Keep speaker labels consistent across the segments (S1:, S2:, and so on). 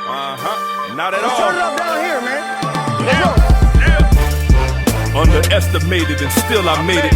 S1: Not at all.
S2: Turn it up down here, man.
S1: Underestimated and still I made it.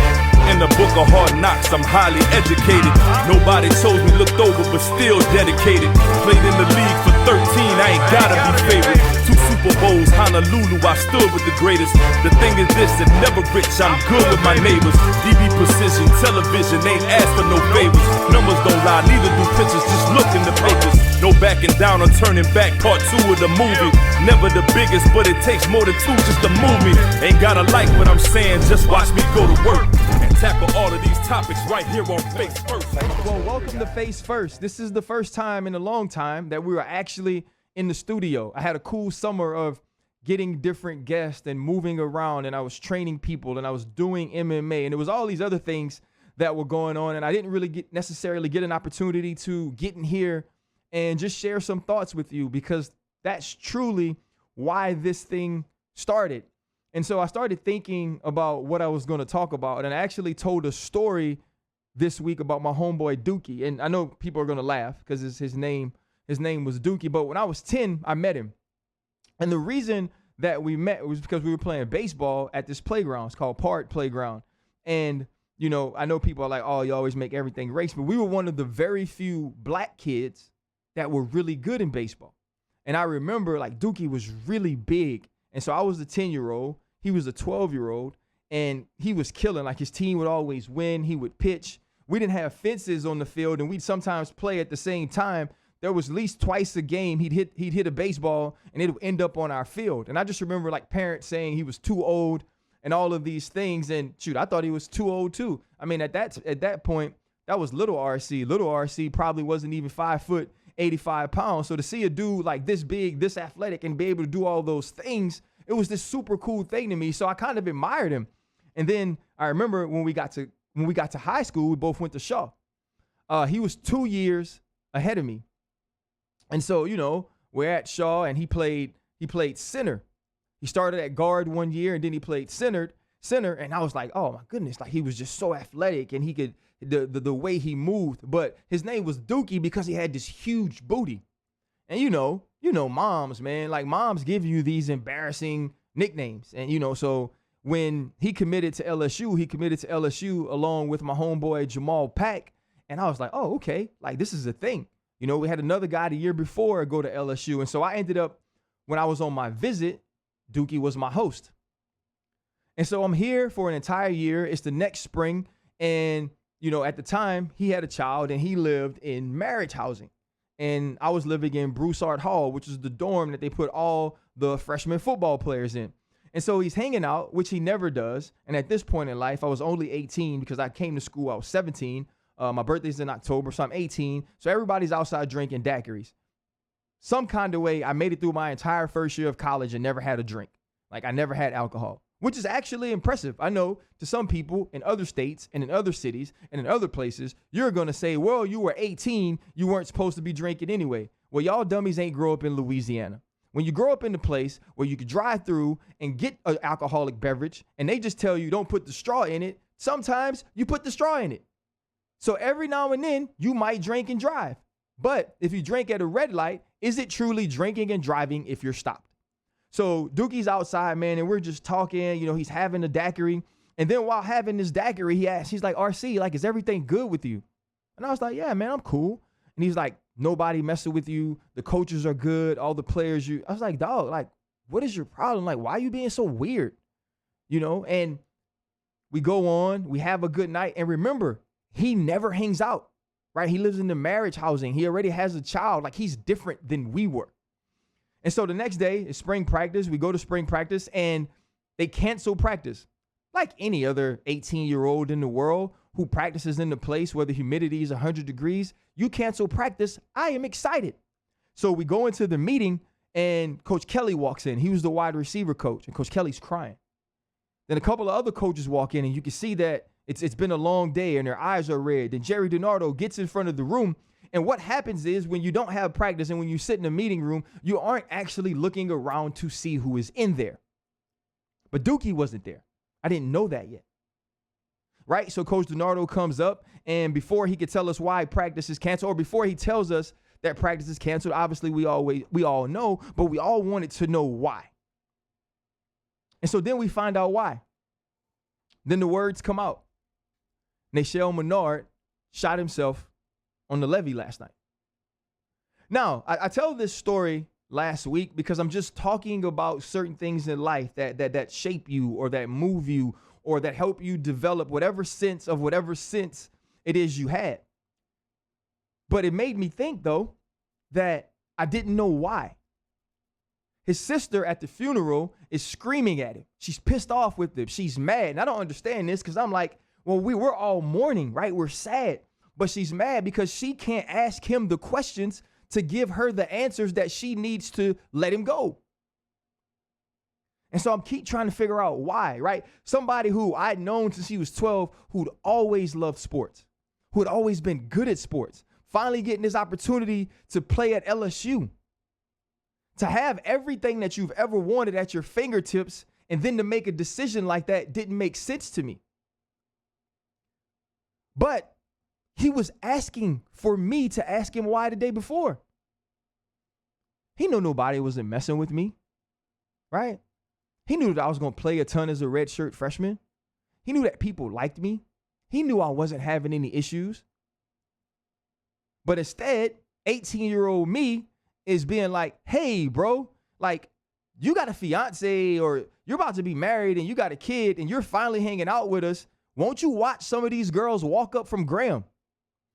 S1: In the book of hard knocks, I'm highly educated. Nobody chose me, looked over, but still dedicated. Played in the league for 13, I ain't gotta be favorite. 2 Super Bowls, Honolulu, I stood with the greatest. The thing is this, and never rich, I'm good with my neighbors. DB precision, television, ain't asked for no favors. Numbers don't lie, neither do pictures, just look in the papers. No backing down or turning back, part 2 of the movie. Never the biggest, but it takes more than 2 just to move me. Ain't gotta like what I'm saying, just watch me go to work and tackle all of these topics right here on Face First.
S3: Well, welcome to Face First. This is the first time in a long time that we were actually in the studio. I had a cool summer of getting different guests and moving around, and I was training people, and I was doing MMA, and there was all these other things that were going on, and I didn't really necessarily get an opportunity to get in here and just share some thoughts with you, because that's truly why this thing started. And so I started thinking about what I was going to talk about, and I actually told a story this week about my homeboy Dookie. And I know people are going to laugh because his name was Dookie, but when I was 10, I met him. And the reason that we met was because we were playing baseball at this playground. It's called Park Playground. And, you know, I know people are like, oh, you always make everything race, but we were one of the very few black kids that were really good in baseball. And I remember, like, Dookie was really big. And so I was the 10-year-old. He was a 12-year-old. And he was killing. Like, his team would always win. He would pitch. We didn't have fences on the field, and we'd sometimes play at the same time. There was at least twice a game he'd hit a baseball, and it would end up on our field. And I just remember, like, parents saying he was too old and all of these things. And, shoot, I thought he was too old, too. I mean, at that point, that was little RC. Little RC probably wasn't even 5 foot, 85 pounds. So to see a dude like this big, this athletic, and be able to do all those things, it was this super cool thing to me. So I kind of admired him. And then I remember when we got to high school, we both went to Shaw. He was 2 years ahead of me. And so, you know, we're at Shaw, and he played center. He started at guard 1 year, and then he played center. And I was like, oh my goodness, like, he was just so athletic, and he could, the way he moved. But his name was Dookie because he had this huge booty. And you know moms, man, like, moms give you these embarrassing nicknames. And, you know, so when he committed to LSU along with my homeboy Jamal Pack. And I was like, oh, okay, like, this is a thing. You know, we had another guy the year before go to LSU. And so I ended up, when I was on my visit, Dookie was my host. And so I'm here for an entire year. It's the next spring. And, you know, at the time, he had a child, and he lived in marriage housing. And I was living in Broussard Hall, which is the dorm that they put all the freshman football players in. And so he's hanging out, which he never does. And at this point in life, I was only 18 because I came to school, I was 17. My birthday's in October, so I'm 18. So everybody's outside drinking daiquiris. Some kind of way, I made it through my entire first year of college and never had a drink. Like, I never had alcohol, which is actually impressive. I know to some people in other states and in other cities and in other places, you're going to say, well, you were 18, you weren't supposed to be drinking anyway. Well, y'all dummies ain't grow up in Louisiana. When you grow up in a place where you could drive through and get an alcoholic beverage, and they just tell you don't put the straw in it, sometimes you put the straw in it. So every now and then, you might drink and drive. But if you drink at a red light, is it truly drinking and driving if you're stopped? So Dookie's outside, man, and we're just talking. You know, he's having a daiquiri. And then while having this daiquiri, he's like, RC, like, is everything good with you? And I was like, yeah, man, I'm cool. And he's like, nobody messing with you. The coaches are good. All the players, I was like, dog, like, what is your problem? Like, why are you being so weird? You know, and we go on, we have a good night. And remember, he never hangs out, right? He lives in the marriage housing. He already has a child. Like, he's different than we were. And so the next day is spring practice. We go to spring practice, and they cancel practice. Like any other 18-year-old in the world who practices in the place where the humidity is 100 degrees, you cancel practice. I am excited. So we go into the meeting, and Coach Kelly walks in. He was the wide receiver coach, and Coach Kelly's crying. Then a couple of other coaches walk in, and you can see that it's been a long day, and their eyes are red. Then Jerry DiNardo gets in front of the room. And what happens is when you don't have practice and when you sit in a meeting room, you aren't actually looking around to see who is in there. But Dookie wasn't there. I didn't know that yet. Right? So Coach DiNardo comes up, and before he could tell us why practice is canceled, or before he tells us that practice is canceled. Obviously, we all know, but we all wanted to know why. And so then we find out why. Then the words come out. Nashel Menard shot himself on the levee last night. Now, I tell this story last week because I'm just talking about certain things in life that shape you or that move you or that help you develop whatever sense it is you had. But it made me think, though, that I didn't know why. His sister at the funeral is screaming at him. She's pissed off with him. She's mad. And I don't understand this because I'm like, well, we're all mourning, right? We're sad. But she's mad because she can't ask him the questions to give her the answers that she needs to let him go. And so I'm keep trying to figure out why, right? Somebody who I'd known since he was 12, who'd always loved sports, who had always been good at sports, finally getting this opportunity to play at LSU, to have everything that you've ever wanted at your fingertips, and then to make a decision like that didn't make sense to me. But he was asking for me to ask him why the day before. He knew nobody wasn't messing with me, right? He knew that I was going to play a ton as a redshirt freshman. He knew that people liked me. He knew I wasn't having any issues. But instead, 18-year-old me is being like, hey, bro, like, you got a fiance or you're about to be married and you got a kid and you're finally hanging out with us. Won't you watch some of these girls walk up from Graham?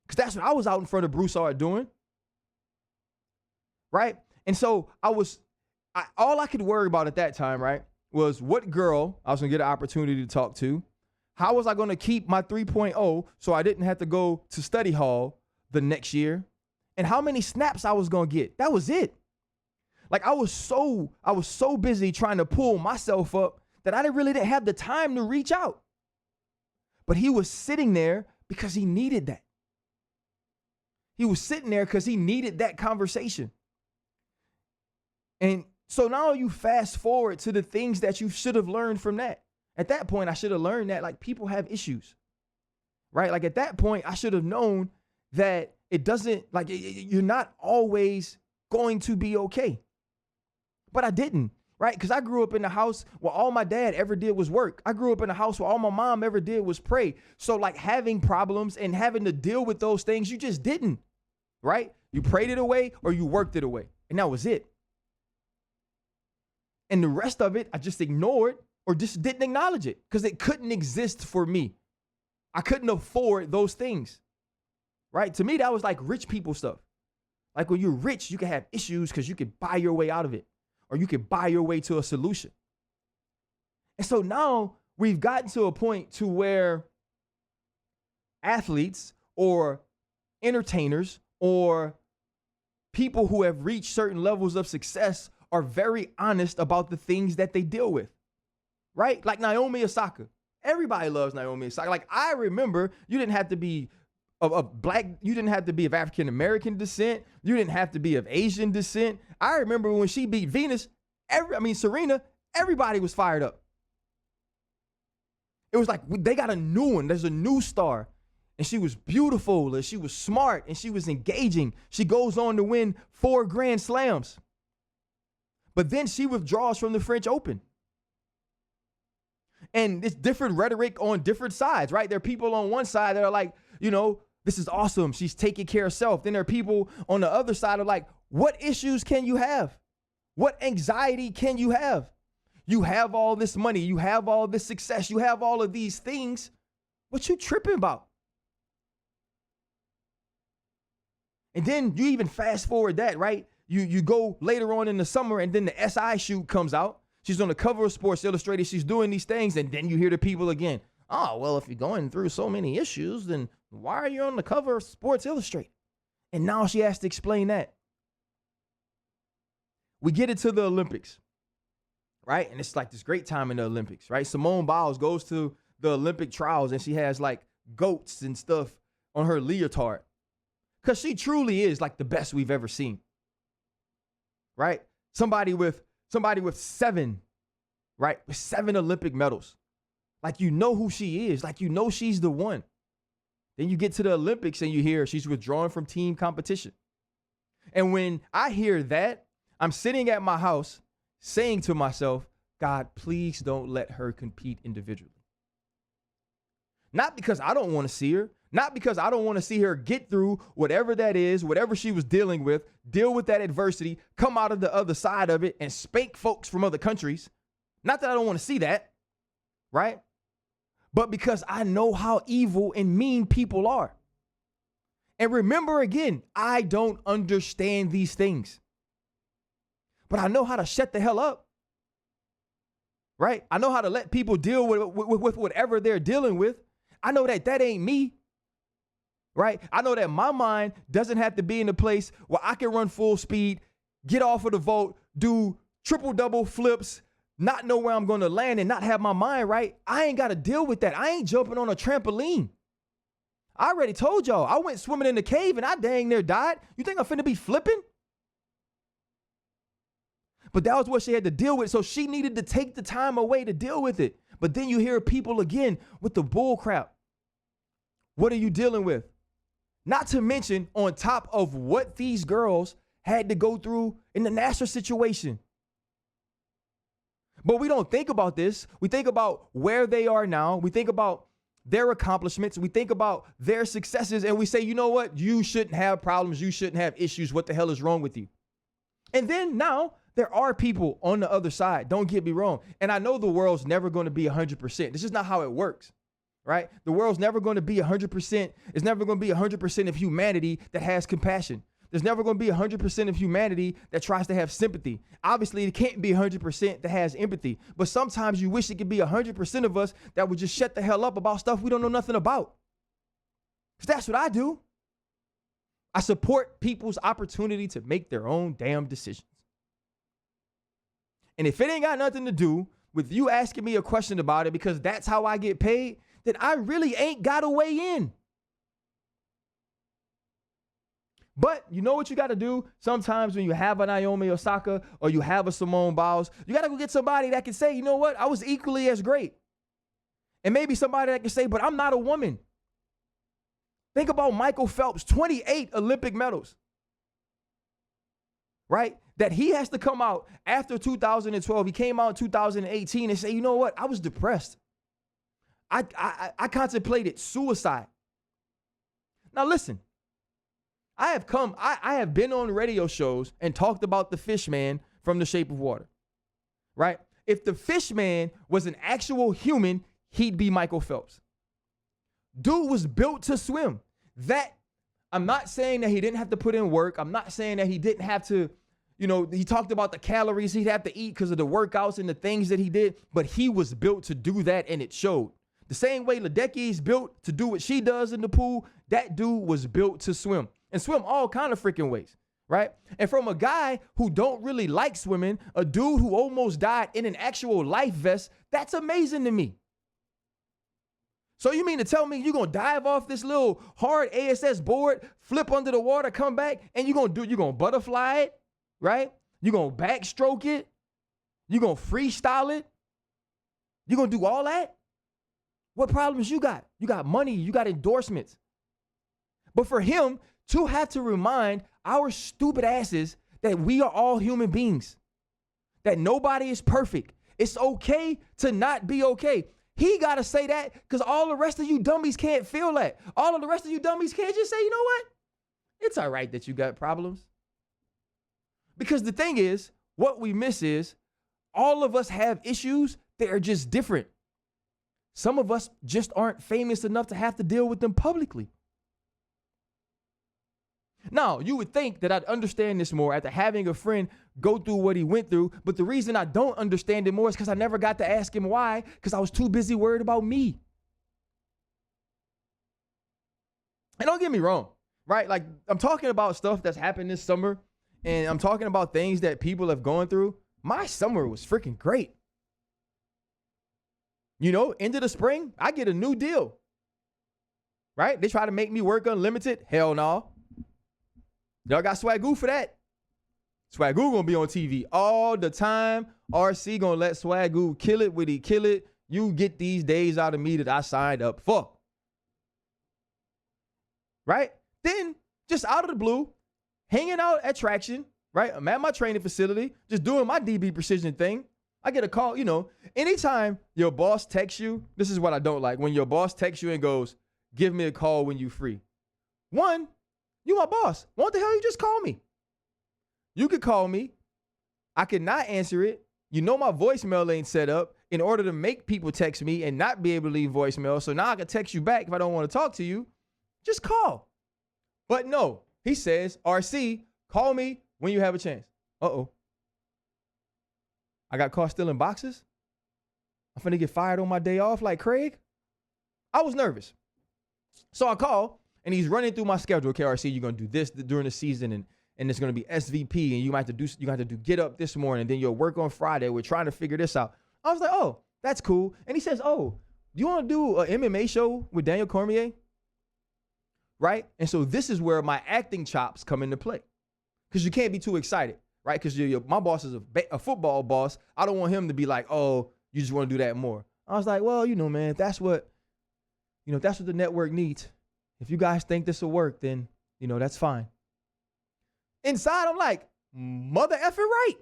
S3: Because that's what I was out in front of Broussard doing. Right? And so all I could worry about at that time, right, was what girl I was going to get an opportunity to talk to. How was I going to keep my 3.0 so I didn't have to go to study hall the next year? And how many snaps I was going to get. That was it. Like I was so busy trying to pull myself up that I didn't have the time to reach out. But he was sitting there because he needed that. He was sitting there because he needed that conversation. And so now you fast forward to the things that you should have learned from that. At that point, I should have learned that like people have issues, right? Like at that point, I should have known that it doesn't, like you're not always going to be okay. But I didn't, right? Because I grew up in a house where all my dad ever did was work. I grew up in a house where all my mom ever did was pray. So like having problems and having to deal with those things, you just didn't, right? You prayed it away or you worked it away. And that was it. And the rest of it, I just ignored or just didn't acknowledge it because it couldn't exist for me. I couldn't afford those things, right? To me, that was like rich people stuff. Like when you're rich, you can have issues because you can buy your way out of it or you can buy your way to a solution. And so now we've gotten to a point to where athletes or entertainers or people who have reached certain levels of success are very honest about the things that they deal with, right? Like Naomi Osaka. Everybody loves Naomi Osaka. Like I remember you didn't have to be of black, you didn't have to be of African-American descent. You didn't have to be of Asian descent. I remember when she beat Serena, everybody was fired up. It was like, they got a new one. There's a new star. And she was beautiful, and she was smart, and she was engaging. She goes on to win 4 Grand Slams. But then she withdraws from the French Open. And it's different rhetoric on different sides, right? There are people on one side that are like, you know, this is awesome. She's taking care of herself. Then there are people on the other side of like, what issues can you have? What anxiety can you have? You have all this money. You have all this success. You have all of these things. What you tripping about? And then you even fast forward that, right? You go later on in the summer and then the SI shoot comes out. She's on the cover of Sports Illustrated. She's doing these things. And then you hear the people again. Oh, well, if you're going through so many issues, then why are you on the cover of Sports Illustrated? And now she has to explain that. We get into the Olympics, right? And it's like this great time in the Olympics, right? Simone Biles goes to the Olympic trials and she has like goats and stuff on her leotard. Because she truly is like the best we've ever seen. Right? Somebody with 7, right? With 7 Olympic medals. Like, you know who she is. Like, you know she's the one. Then you get to the Olympics and you hear she's withdrawing from team competition. And when I hear that, I'm sitting at my house saying to myself, God, please don't let her compete individually. Not because I don't want to see her, not because I don't want to see her get through whatever that is, whatever she was dealing with, deal with that adversity, come out of the other side of it and spank folks from other countries. Not that I don't want to see that, right? But because I know how evil and mean people are. And remember again, I don't understand these things, but I know how to shut the hell up, right? I know how to let people deal with whatever they're dealing with. I know that that ain't me, right? I know that my mind doesn't have to be in a place where I can run full speed, get off of the vault, do triple double flips, not know where I'm going to land and not have my mind right. I ain't got to deal with that. I ain't jumping on a trampoline. I already told y'all, I went swimming in the cave and I dang near died. You think I'm finna be flipping? But that was what she had to deal with. So she needed to take the time away to deal with it. But then you hear people again with the bull crap. What are you dealing with? Not to mention on top of what these girls had to go through in the Nasser situation. But we don't think about this. We think about where they are now. We think about their accomplishments. We think about their successes and we say, you know what? You shouldn't have problems. You shouldn't have issues. What the hell is wrong with you? And then now there are people on the other side. Don't get me wrong. And I know the world's never going to be 100%. This is not how it works, right? The world's never going to be 100%. It's never going to be 100% of humanity that has compassion. There's never going to be 100% of humanity that tries to have sympathy. Obviously, it can't be 100% that has empathy. But sometimes you wish it could be 100% of us that would just shut the hell up about stuff we don't know nothing about. Because that's what I do. I support people's opportunity to make their own damn decisions. And if it ain't got nothing to do with you asking me a question about it because that's how I get paid, then I really ain't got a way in. But you know what you got to do? Sometimes when you have a Naomi Osaka or you have a Simone Biles, you got to go get somebody that can say, you know what? I was equally as great. And maybe somebody that can say, but I'm not a woman. Think about Michael Phelps, 28 Olympic medals, right? That he has to come out after 2012. He came out in 2018 and say, you know what? I was depressed. I contemplated suicide. Now listen. I have been on radio shows and talked about the fish man from The Shape of Water, right? If the fish man was an actual human, he'd be Michael Phelps. Dude was built to swim. I'm not saying that he didn't have to put in work. I'm not saying that he didn't have to, he talked about the calories he'd have to eat because of the workouts and the things that he did, but he was built to do that and it showed. The same way Ledecky's built to do what she does in the pool, that dude was built to swim. And swim all kind of freaking ways, right? And from a guy who don't really like swimming, a dude who almost died in an actual life vest, that's amazing to me. So you mean to tell me you're going to dive off this little hard ASS board, flip under the water, come back, and you're going to butterfly it, right? You're going to backstroke it. You're going to freestyle it. You're going to do all that? What problems you got? You got money. You got endorsements. But for him to have to remind our stupid asses that we are all human beings, that nobody is perfect. It's okay to not be okay. He got to say that because all the rest of you dummies can't feel that. All of the rest of you dummies can't just say, you know what? It's all right that you got problems. Because the thing is, what we miss is all of us have issues. They're just different. Some of us just aren't famous enough to have to deal with them publicly. Now, you would think that I'd understand this more after having a friend go through what he went through, but the reason I don't understand it more is because I never got to ask him why, because I was too busy worried about me. And don't get me wrong, right? Like, I'm talking about stuff that's happened this summer, and I'm talking about things that people have gone through. My summer was freaking great. End of the spring, I get a new deal, right? They try to make me work unlimited. Hell no. Y'all got Swagoo for that. Swagoo gonna be on TV all the time. RC gonna let Swagoo kill it when he kill it. You get these days out of me that I signed up for. Right? Then, just out of the blue, hanging out at Traction, right? I'm at my training facility, just doing my DB precision thing. I get a call, anytime your boss texts you, this is what I don't like. When your boss texts you and goes, give me a call when you free. One, you my boss. What the hell you just call me? You could call me. I could not answer it. My voicemail ain't set up in order to make people text me and not be able to leave voicemail. So now I can text you back if I don't want to talk to you. Just call. But no, he says, RC, call me when you have a chance. Uh-oh. I got caught stealing boxes? I'm finna get fired on my day off like Craig? I was nervous. So I call, and he's running through my schedule. Okay, RC, you're gonna do this during the season, and it's gonna be SVP, and you have to do get up this morning, and then you'll work on Friday. We're trying to figure this out. I was like, oh, that's cool. And he says, oh, do you want to do an MMA show with Daniel Cormier? Right? And so this is where my acting chops come into play, because you can't be too excited, right? Because my boss is a football boss. I don't want him to be like, oh, you just want to do that more. I was like, well, man, if that's what the network needs. If you guys think this will work, then, that's fine. Inside, I'm like, mother effing right.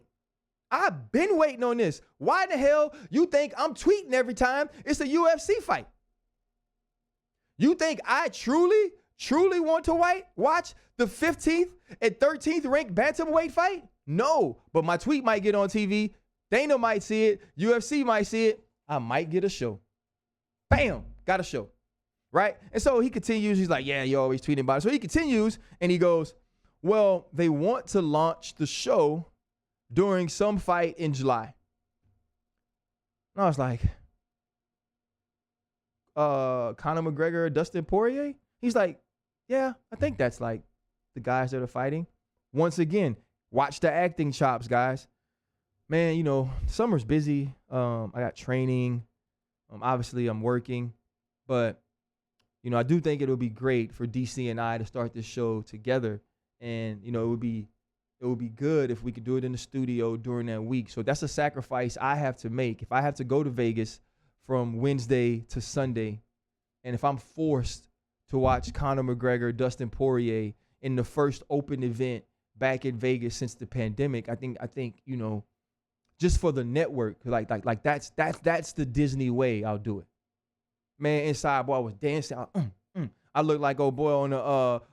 S3: I've been waiting on this. Why in the hell you think I'm tweeting every time it's a UFC fight? You think I truly want to watch the 15th and 13th ranked bantamweight fight? No, but my tweet might get on TV. Dana might see it. UFC might see it. I might get a show. Bam, got a show. Right? And so he continues. He's like, yeah, you're always tweeting about it. So he continues and he goes, well, they want to launch the show during some fight in July. And I was like, Conor McGregor, Dustin Poirier? He's like, yeah, I think that's like the guys that are fighting. Once again, watch the acting chops, guys. Man, summer's busy. I got training. Obviously, I'm working. But, I do think it'll be great for DC and I to start this show together. And, it would be good if we could do it in the studio during that week. So that's a sacrifice I have to make. If I have to go to Vegas from Wednesday to Sunday, and if I'm forced to watch Conor McGregor, Dustin Poirier in the first open event back in Vegas since the pandemic, I think, just for the network, like that's the Disney way. I'll do it. Man, inside, boy, I was dancing. I looked like old boy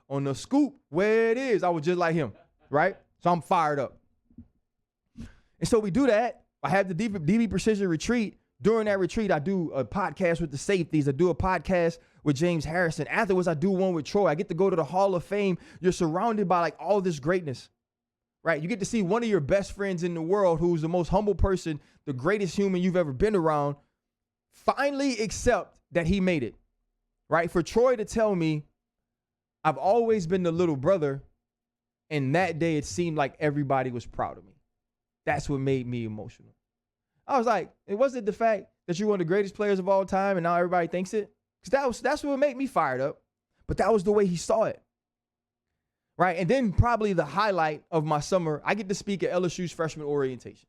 S3: on the scoop where it is. I was just like him, right? So I'm fired up. And so we do that. I have the DB Precision Retreat. During that retreat, I do a podcast with the safeties. I do a podcast with James Harrison. Afterwards, I do one with Troy. I get to go to the Hall of Fame. You're surrounded by like all this greatness, right? You get to see one of your best friends in the world, who's the most humble person, the greatest human you've ever been around, finally accept that he made it, right? For Troy to tell me, I've always been the little brother, and that day it seemed like everybody was proud of me. That's what made me emotional. I was like, it wasn't the fact that you're one of the greatest players of all time and now everybody thinks it, because that's what made me fired up, but that was the way he saw it, right? And then probably the highlight of my summer, I get to speak at LSU's freshman orientation.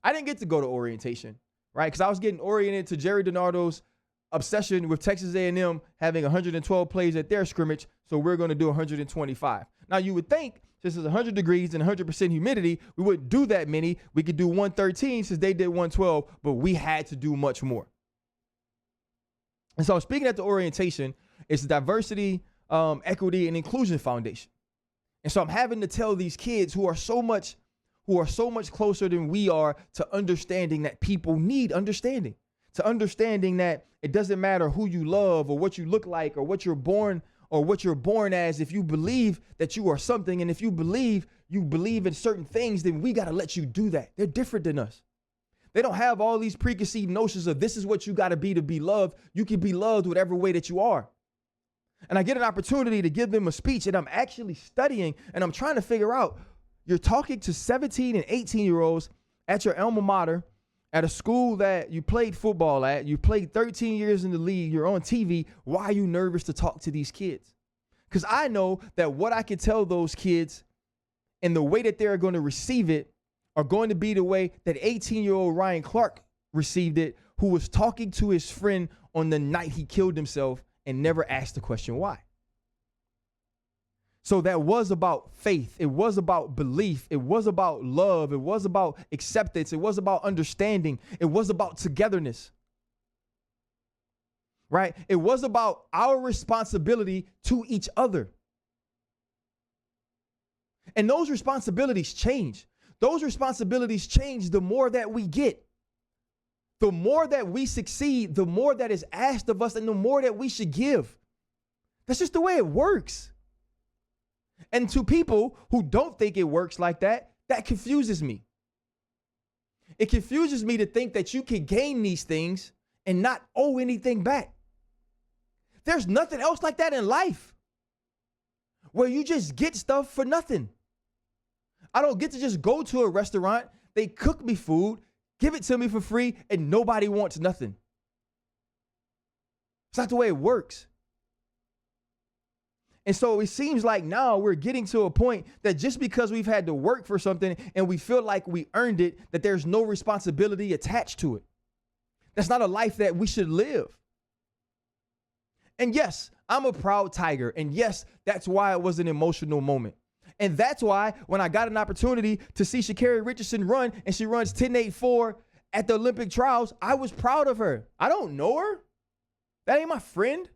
S3: I didn't get to go to orientation, right? Because I was getting oriented to Jerry DiNardo's obsession with Texas A&M having 112 plays at their scrimmage, so we're going to do 125. Now, you would think, since it's 100 degrees and 100% humidity, we wouldn't do that many. We could do 113 since they did 112, but we had to do much more. And so speaking at the orientation, it's the Diversity, Equity, and Inclusion Foundation. And so I'm having to tell these kids who are so much closer than we are to understanding that people need understanding, to understanding that it doesn't matter who you love or what you look like or what you're born as. If you believe that you are something, and if you believe in certain things, then we got to let you do that. They're different than us. They don't have all these preconceived notions of this is what you got to be loved. You can be loved whatever way that you are. And I get an opportunity to give them a speech, and I'm actually studying, and I'm trying to figure out, you're talking to 17 and 18-year-olds at your alma mater, at a school that you played football at, you played 13 years in the league, you're on TV. Why are you nervous to talk to these kids? Because I know that what I can tell those kids and the way that they're going to receive it are going to be the way that 18-year-old Ryan Clark received it, who was talking to his friend on the night he killed himself and never asked the question why. So that was about faith. It was about belief. It was about love. It was about acceptance. It was about understanding. It was about togetherness. Right? It was about our responsibility to each other. And those responsibilities change. Those responsibilities change the more that we get. The more that we succeed, the more that is asked of us and the more that we should give. That's just the way it works. And to people who don't think it works like that, that confuses me. It confuses me to think that you can gain these things and not owe anything back. There's nothing else like that in life where you just get stuff for nothing. I don't get to just go to a restaurant, they cook me food, give it to me for free, and nobody wants nothing. It's not the way it works. And so it seems like now we're getting to a point that just because we've had to work for something and we feel like we earned it, that there's no responsibility attached to it. That's not a life that we should live. And yes, I'm a proud Tiger. And yes, that's why it was an emotional moment. And that's why when I got an opportunity to see Sha'Carri Richardson run and she runs 10.84 at the Olympic trials, I was proud of her. I don't know her. That ain't my friend.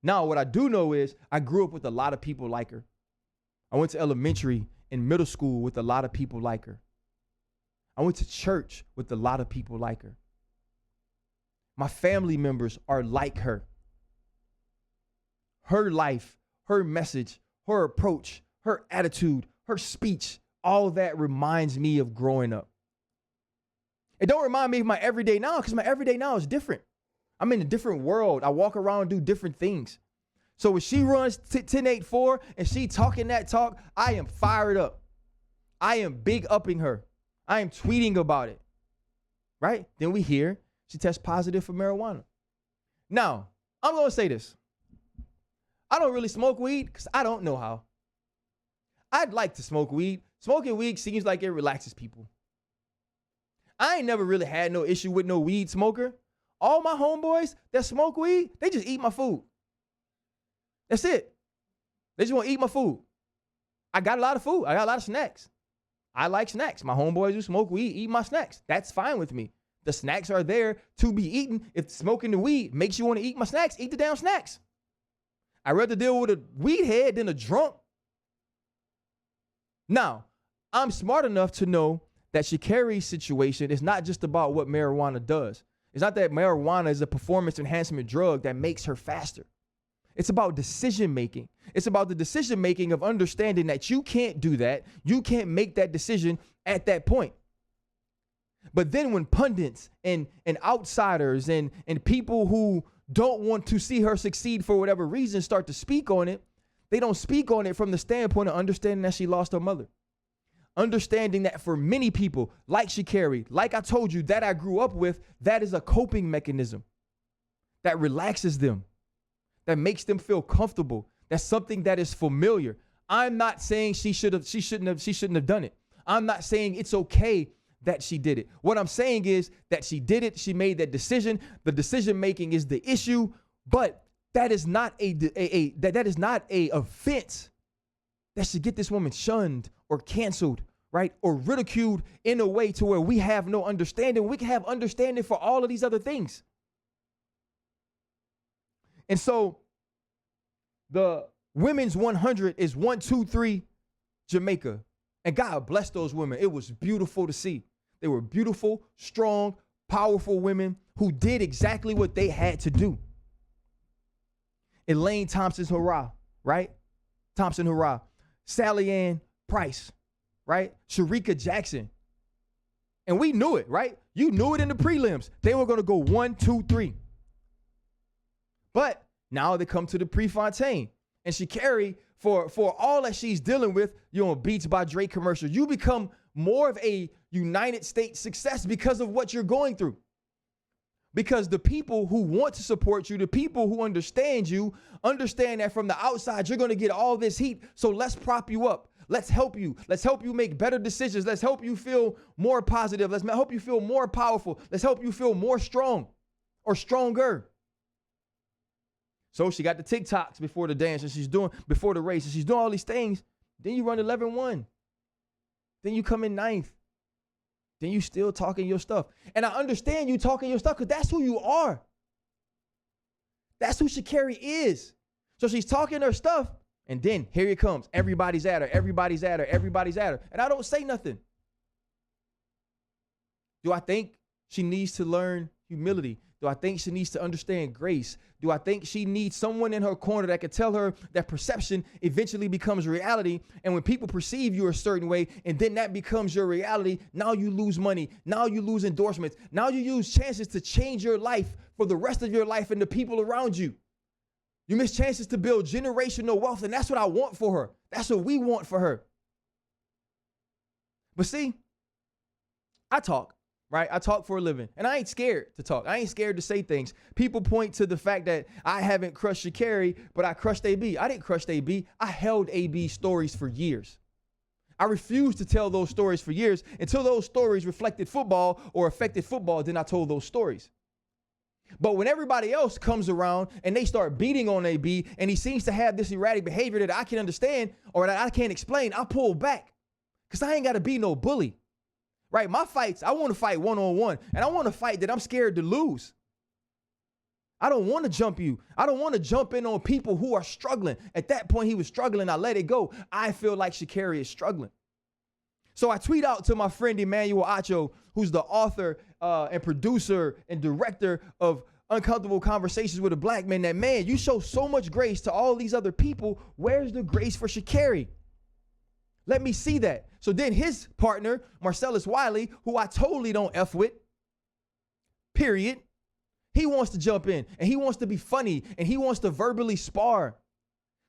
S3: Now, what I do know is I grew up with a lot of people like her. I went to elementary and middle school with a lot of people like her. I went to church with a lot of people like her. My family members are like her. Her life, her message, her approach, her attitude, her speech, all of that reminds me of growing up. It don't remind me of my everyday now because my everyday now is different. I'm in a different world. I walk around and do different things. So when she runs 10.84 and she talking that talk, I am fired up. I am big upping her. I am tweeting about it. Right? Then we hear she tests positive for marijuana. Now, I'm going to say this. I don't really smoke weed because I don't know how. I'd like to smoke weed. Smoking weed seems like it relaxes people. I ain't never really had no issue with no weed smoker. All my homeboys that smoke weed, they just eat my food. That's it. They just want to eat my food. I got a lot of food. I got a lot of snacks. I like snacks. My homeboys who smoke weed eat my snacks. That's fine with me. The snacks are there to be eaten. If smoking the weed makes you want to eat my snacks, eat the damn snacks. I'd rather deal with a weed head than a drunk. Now, I'm smart enough to know that Sha'Carri's situation is not just about what marijuana does. It's not that marijuana is a performance enhancement drug that makes her faster. It's about decision making. It's about the decision making of understanding that you can't do that. You can't make that decision at that point. But then when pundits and outsiders and people who don't want to see her succeed for whatever reason start to speak on it, they don't speak on it from the standpoint of understanding that she lost her mother. Understanding that for many people, like Sha'Carri, like I told you, that I grew up with, that is a coping mechanism that relaxes them, that makes them feel comfortable. That's something that is familiar. I'm not saying she shouldn't have done it. I'm not saying it's okay that she did it. What I'm saying is that she did it. She made that decision. The decision making is the issue, but that is not that is not a offense that should get this woman shunned or canceled, right? Or ridiculed in a way to where we have no understanding. We can have understanding for all of these other things. And so the women's 100 is 1, 2, 3 Jamaica. And God bless those women. It was beautiful to see. They were beautiful, strong, powerful women who did exactly what they had to do. Elaine Thompson's hurrah, right? Thompson hurrah. Sally Ann Price, right? Sharika Jackson. And we knew it, right? You knew it in the prelims. They were going to go 1, 2, 3. But now they come to the Prefontaine. And Sha'Carri, for all that she's dealing with, you're on Beats by Dre commercial. You become more of a United States success because of what you're going through. Because the people who want to support you, the people who understand you, understand that from the outside, you're going to get all this heat. So let's prop you up. Let's help you. Let's help you make better decisions. Let's help you feel more positive. Let's help you feel more powerful. Let's help you feel more strong or stronger. So she got the TikToks before the dance, and she's doing before the race, and she's doing all these things. Then you run 11-1. Then you come in 9th. Then you still talking your stuff. And I understand you talking your stuff because that's who you are. That's who Sha'Carri is. So she's talking her stuff, and then here it comes. Everybody's at her. Everybody's at her. Everybody's at her. And I don't say nothing. Do I think she needs to learn humility? Do I think she needs to understand grace? Do I think she needs someone in her corner that can tell her that perception eventually becomes reality? And when people perceive you a certain way, and then that becomes your reality, now you lose money. Now you lose endorsements. Now you use chances to change your life for the rest of your life and the people around you. You miss chances to build generational wealth, and that's what I want for her. That's what we want for her. But see, I talk. Right? I talk for a living, and I ain't scared to talk. I ain't scared to say things. People point to the fact that I haven't crushed Sha'Carri, but I crushed AB. I didn't crush AB. I held AB stories for years. I refused to tell those stories for years until those stories reflected football or affected football. Then I told those stories. But when everybody else comes around and they start beating on AB, and he seems to have this erratic behavior that I can understand or that I can't explain, I pull back because I ain't got to be no bully. Right? My fights, I want to fight one-on-one, and I want to fight that I'm scared to lose. I don't want to jump you. I don't want to jump in on people who are struggling. At that point, he was struggling. I let it go. I feel like Sha'Carri is struggling. So I tweet out to my friend Emmanuel Acho, who's the author and producer and director of Uncomfortable Conversations with a Black Man, that, man, you show so much grace to all these other people. Where's the grace for Sha'Carri? Let me see that. So then his partner, Marcellus Wiley, who I totally don't F with, period, he wants to jump in, and he wants to be funny, and he wants to verbally spar.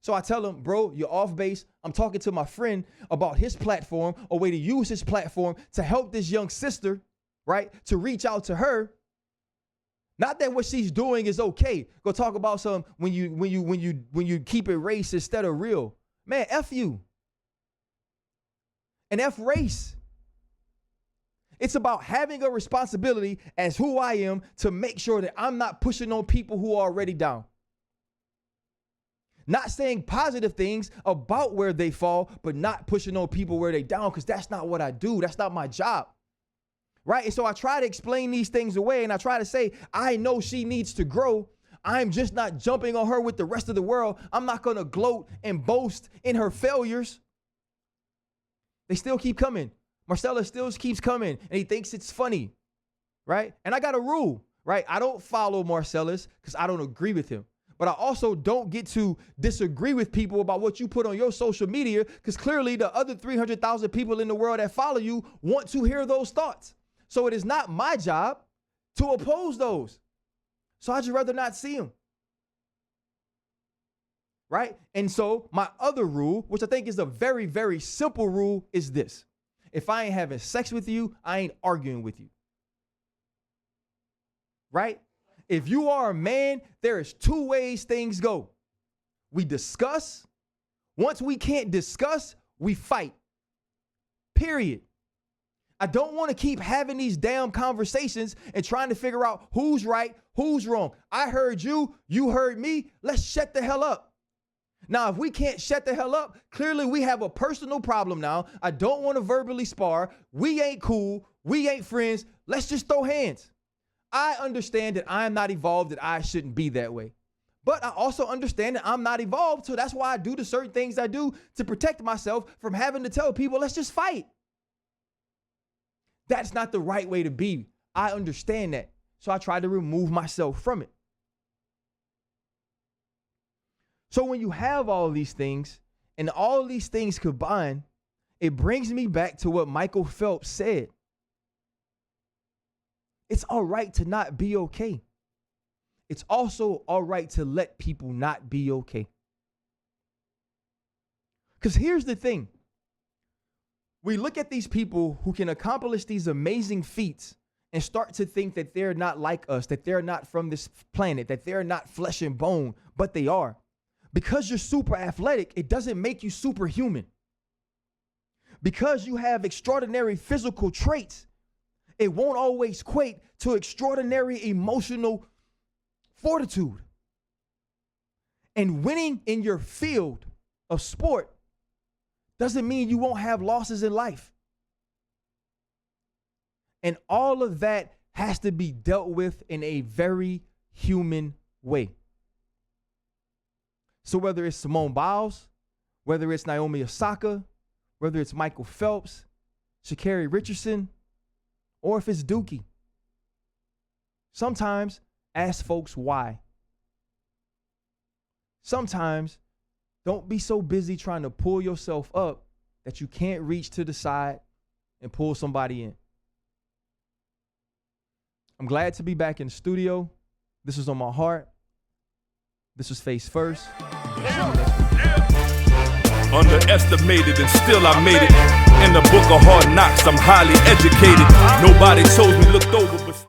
S3: So I tell him, bro, you're off base. I'm talking to my friend about his platform, a way to use his platform to help this young sister, right, to reach out to her. Not that what she's doing is okay. Go talk about some when you keep it race instead of real. Man, F you. And F race. It's about having a responsibility as who I am to make sure that I'm not pushing on people who are already down. Not saying positive things about where they fall, but not pushing on people where they down, because that's not what I do. That's not my job. Right? And so I try to explain these things away, and I try to say, I know she needs to grow. I'm just not jumping on her with the rest of the world. I'm not going to gloat and boast in her failures. They still keep coming. Marcellus still keeps coming, and he thinks it's funny, right? And I got a rule, right? I don't follow Marcellus because I don't agree with him. But I also don't get to disagree with people about what you put on your social media, because clearly the other 300,000 people in the world that follow you want to hear those thoughts. So it is not my job to oppose those. So I'd just rather not see them. Right? And so my other rule, which I think is a very, very simple rule, is this. If I ain't having sex with you, I ain't arguing with you. Right? If you are a man, there is two ways things go. We discuss. Once we can't discuss, we fight. Period. I don't want to keep having these damn conversations and trying to figure out who's right, who's wrong. I heard you, you heard me. Let's shut the hell up. Now, if we can't shut the hell up, clearly we have a personal problem now. I don't want to verbally spar. We ain't cool. We ain't friends. Let's just throw hands. I understand that I am not evolved, that I shouldn't be that way. But I also understand that I'm not evolved, so that's why I do the certain things I do to protect myself from having to tell people, let's just fight. That's not the right way to be. I understand that. So I try to remove myself from it. So when you have all these things and all these things combined, it brings me back to what Michael Phelps said. It's all right to not be okay. It's also all right to let people not be okay. Because here's the thing. We look at these people who can accomplish these amazing feats and start to think that they're not like us, that they're not from this planet, that they're not flesh and bone, but they are. Because you're super athletic, it doesn't make you superhuman. Because you have extraordinary physical traits, it won't always equate to extraordinary emotional fortitude. And winning in your field of sport doesn't mean you won't have losses in life. And all of that has to be dealt with in a very human way. So whether it's Simone Biles, whether it's Naomi Osaka, whether it's Michael Phelps, Sha'Carri Richardson, or if it's Dookie, sometimes ask folks why. Sometimes don't be so busy trying to pull yourself up that you can't reach to the side and pull somebody in. I'm glad to be back in the studio. This was on my heart. This was Face First.
S1: Underestimated and still I made it. In the book of hard knocks, I'm highly educated. Nobody chose me, looked over, but